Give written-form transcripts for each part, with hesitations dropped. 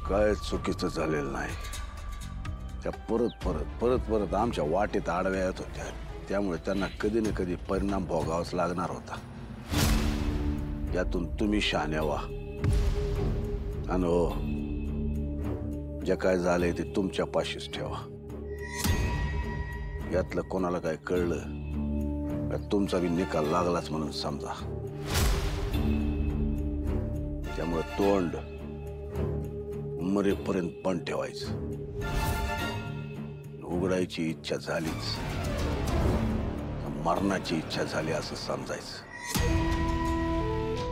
काय चुकीचं झालेलं नाही. त्या परत परत परत परत आमच्या वाटेत आडव्या येत होत्या, त्यामुळे त्यांना कधी ना कधी परिणाम भोगावाच लागणार होता. यातून तुम्ही शहाण्या व्हा आणि हो, जे काय झालंय ते तुमच्या पाशीच ठेवा. यातलं कोणाला काय कळलं तर तुमचा बी निकाल लागलाच म्हणून समजा. त्यामुळे तोंड मरेपर्यंत पण ठेवायचं. उघडायची इच्छा झालीच, मरणाची इच्छा झाली असं समजायचं.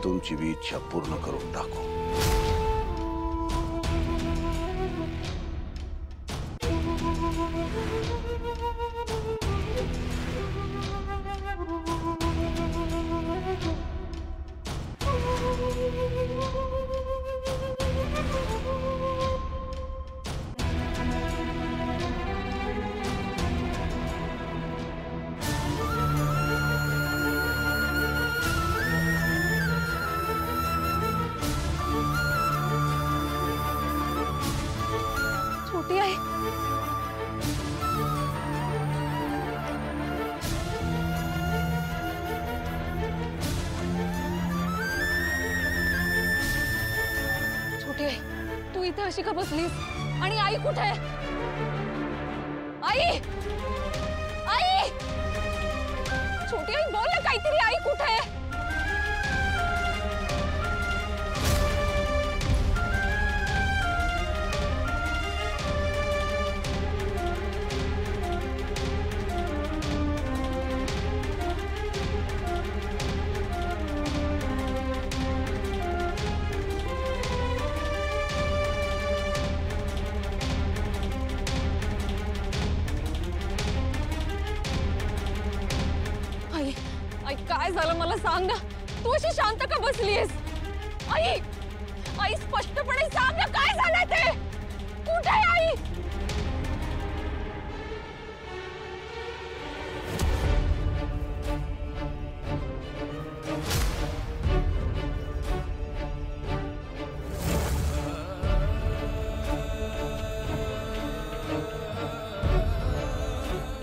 तुमची बी इच्छा पूर्ण करून टाकू. छोटी आहे. छोटी आहे, तू इथे अशी का बसलीस? आणि आई कुठे आहे? आई, आई, छोटी आई बोल ना काहीतरी. आई कुठे आहे? आई, आई काय झालं मला सांग ना. तू अशी शांत का बसलीस? आई, आई स्पष्टपणे सांग ना काय झालं ते. कुठे आहे आई?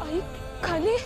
आई खाली.